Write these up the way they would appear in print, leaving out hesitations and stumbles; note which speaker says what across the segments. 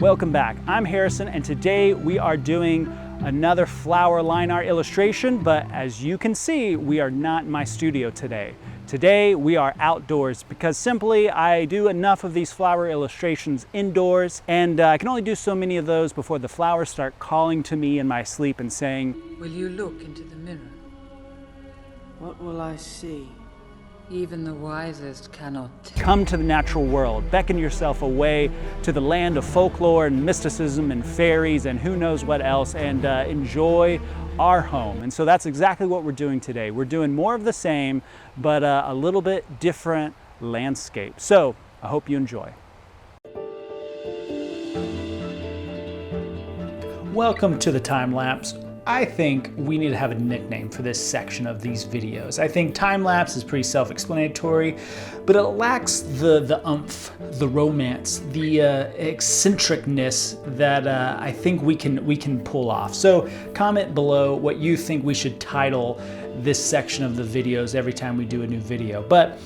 Speaker 1: Welcome back. I'm Harrison, and today we are doing another flower line art illustration, but as you can see, we are not in my studio today. Today we are outdoors because simply I do enough of these flower illustrations indoors, and I can only do so many of those before the flowers start calling to me in my sleep and saying,
Speaker 2: "Will you look into the mirror?
Speaker 3: What will I see?
Speaker 2: Even the wisest cannot tell."
Speaker 1: Come to the natural world, beckon yourself away to the land of folklore and mysticism and fairies and who knows what else, and enjoy our home. And so that's exactly what we're doing today. We're doing more of the same, but a little bit different landscape. So I hope you enjoy. Welcome to the time lapse. I think we need to have a nickname for this section of these videos. I think time-lapse is pretty self-explanatory, but it lacks the oomph, the romance, the eccentricness that I think we can pull off. So comment below what you think we should title this section of the videos every time we do a new video. But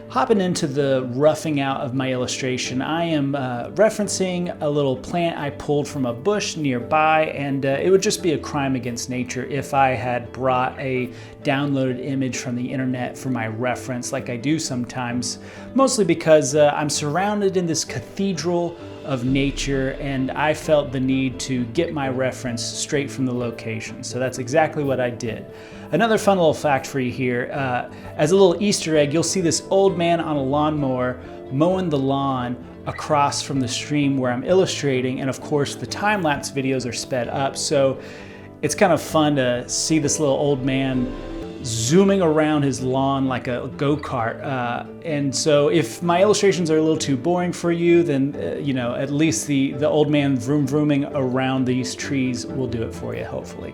Speaker 1: hopping into the roughing out of my illustration, I am referencing a little plant I pulled from a bush nearby, and it would just be a crime against nature if I had brought a downloaded image from the internet for my reference like I do sometimes, mostly because I'm surrounded in this cathedral of nature and I felt the need to get my reference straight from the location. So that's exactly what I did. Another fun little fact for you here, as a little Easter egg, you'll see this old man on a lawnmower mowing the lawn across from the stream where I'm illustrating, and of course the time-lapse videos are sped up, so it's kind of fun to see this little old man zooming around his lawn like a go-kart. And so if my illustrations are a little too boring for you, then you know, at least the old man vroom vrooming around these trees will do it for you, hopefully.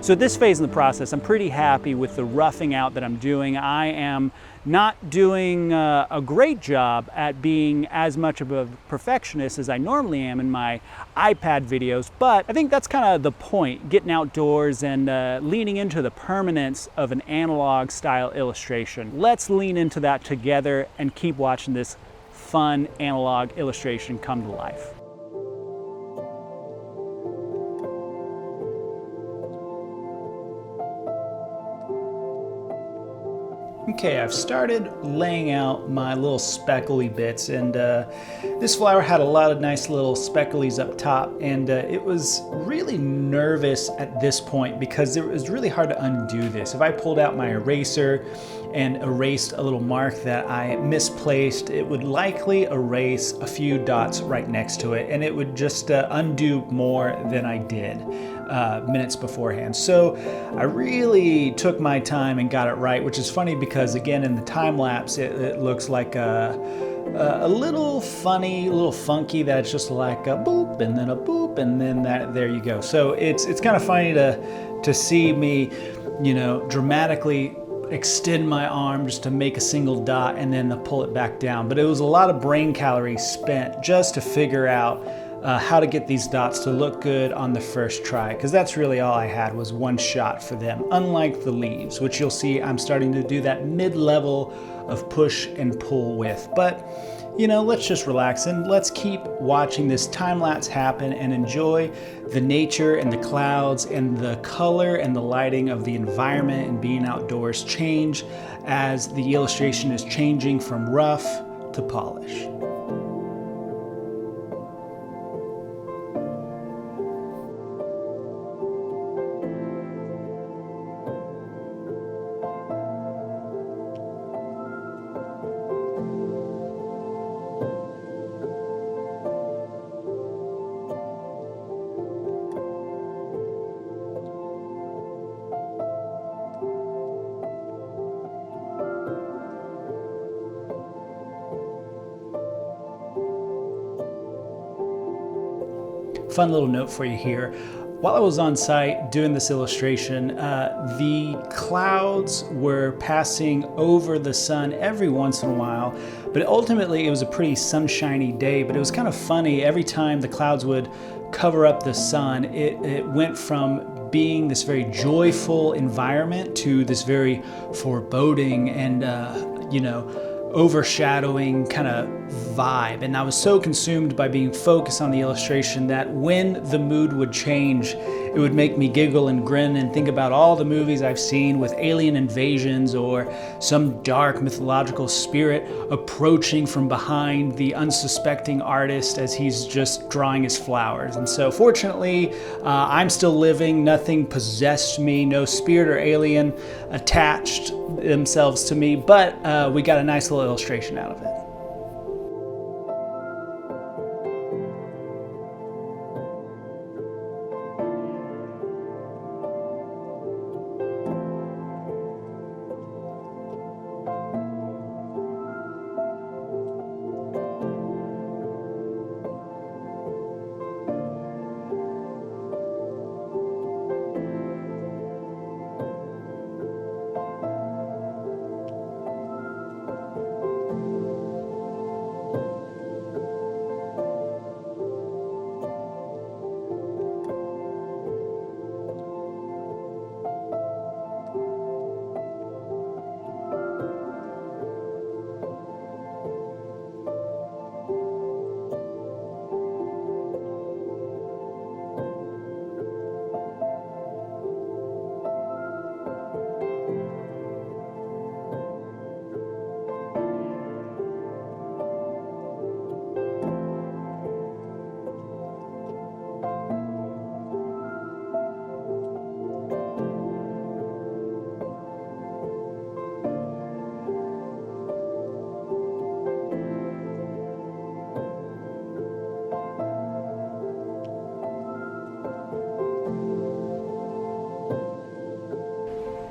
Speaker 1: So at this phase in the process, I'm pretty happy with the roughing out that I'm doing. I am not doing a great job at being as much of a perfectionist as I normally am in my iPad videos, but I think that's kind of the point, getting outdoors and leaning into the permanence of an analog style illustration. Let's lean into that together and keep watching this fun analog illustration come to life. Okay, I've started laying out my little speckly bits, and this flower had a lot of nice little specklies up top, and it was really nervous at this point because it was really hard to undo this. If I pulled out my eraser and erased a little mark that I misplaced, it would likely erase a few dots right next to it, and it would just undo more than I did minutes beforehand. So I really took my time and got it right, which is funny because again in the time lapse it looks like a little funny, a little funky, that's just like a boop and then a boop and then there you go. So it's kind of funny to see me, you know, dramatically extend my arm just to make a single dot and then to pull it back down. But it was a lot of brain calories spent just to figure out how to get these dots to look good on the first try, because that's really all I had was one shot for them, unlike the leaves, which you'll see I'm starting to do that mid-level of push and pull with. But you know, let's just relax and let's keep watching this time-lapse happen and enjoy the nature and the clouds and the color and the lighting of the environment and being outdoors change as the illustration is changing from rough to polish. Fun little note for you here. While I was on site doing this illustration, the clouds were passing over the sun every once in a while, but ultimately it was a pretty sunshiny day. But it was kind of funny, every time the clouds would cover up the sun, it went from being this very joyful environment to this very foreboding and, overshadowing kind of vibe. And I was so consumed by being focused on the illustration that when the mood would change, it would make me giggle and grin and think about all the movies I've seen with alien invasions or some dark mythological spirit approaching from behind the unsuspecting artist as he's just drawing his flowers. And so fortunately, I'm still living, nothing possessed me, no spirit or alien attached themselves to me, but we got a nice little illustration out of it.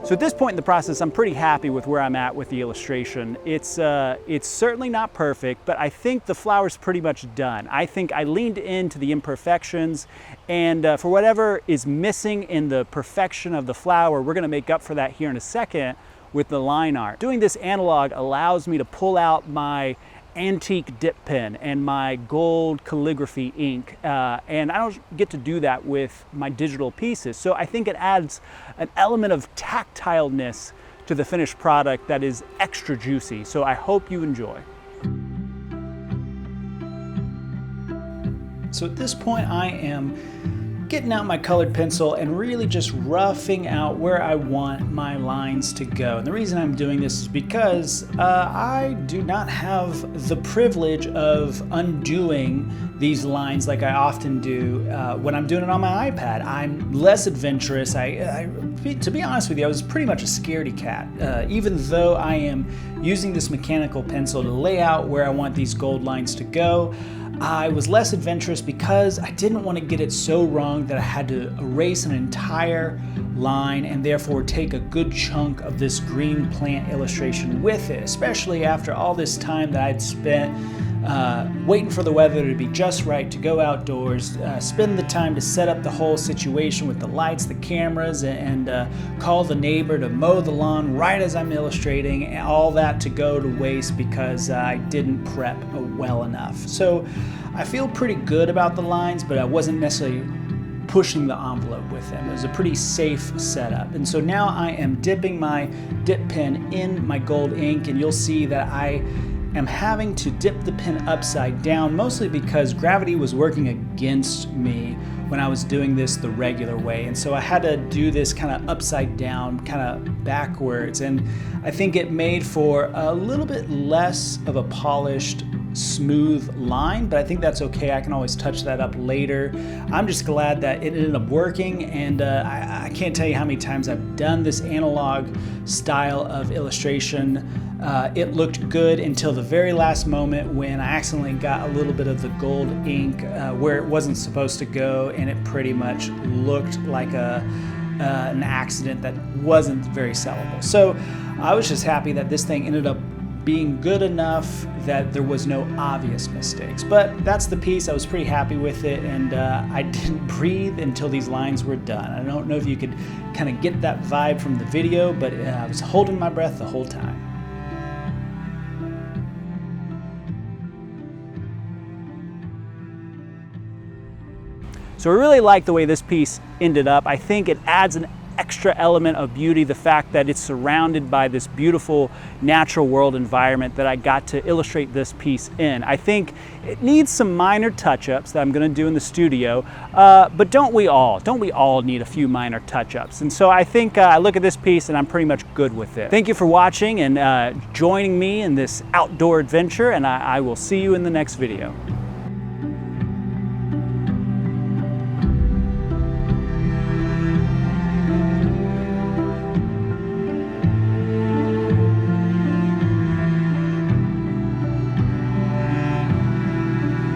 Speaker 1: So at this point in the process, I'm pretty happy with where I'm at with the illustration. It's certainly not perfect, but I think the flower's pretty much done. I think I leaned into the imperfections, and for whatever is missing in the perfection of the flower, we're gonna make up for that here in a second with the line art. Doing this analog allows me to pull out my antique dip pen and my gold calligraphy ink, and I don't get to do that with my digital pieces. So I think it adds an element of tactileness to the finished product that is extra juicy. So I hope you enjoy. So at this point I am getting out my colored pencil and really just roughing out where I want my lines to go. And the reason I'm doing this is because I do not have the privilege of undoing these lines like I often do when I'm doing it on my iPad. I'm less adventurous. To be honest with you, I was pretty much a scaredy cat. Even though I am using this mechanical pencil to lay out where I want these gold lines to go, I was less adventurous because I didn't want to get it so wrong that I had to erase an entire line and therefore take a good chunk of this green plant illustration with it, especially after all this time that I'd spent waiting for the weather to be just right to go outdoors, spend the time to set up the whole situation with the lights, the cameras, and call the neighbor to mow the lawn right as I'm illustrating, and all that to go to waste because I didn't prep well enough. So I feel pretty good about the lines, but I wasn't necessarily pushing the envelope with them. It was a pretty safe setup. And so now I am dipping my dip pen in my gold ink, and you'll see that I am having to dip the pen upside down, mostly because gravity was working against me when I was doing this the regular way. And so I had to do this kind of upside down, kind of backwards. And I think it made for a little bit less of a polished, smooth line, but I think that's okay. I can always touch that up later. I'm just glad that it ended up working, and I can't tell you how many times I've done this analog style of illustration. It looked good until the very last moment when I accidentally got a little bit of the gold ink where it wasn't supposed to go, and it pretty much looked like an accident that wasn't very sellable. So I was just happy that this thing ended up being good enough that there was no obvious mistakes. But that's the piece. I was pretty happy with it, and I didn't breathe until these lines were done. I don't know if you could kind of get that vibe from the video, but I was holding my breath the whole time. So I really like the way this piece ended up. I think it adds an extra element of beauty, the fact that it's surrounded by this beautiful natural world environment that I got to illustrate this piece in. I think it needs some minor touch-ups that I'm going to do in the studio, but don't we all need a few minor touch-ups? And so I think I look at this piece and I'm pretty much good with it. Thank you for watching and joining me in this outdoor adventure, and I will see you in the next video.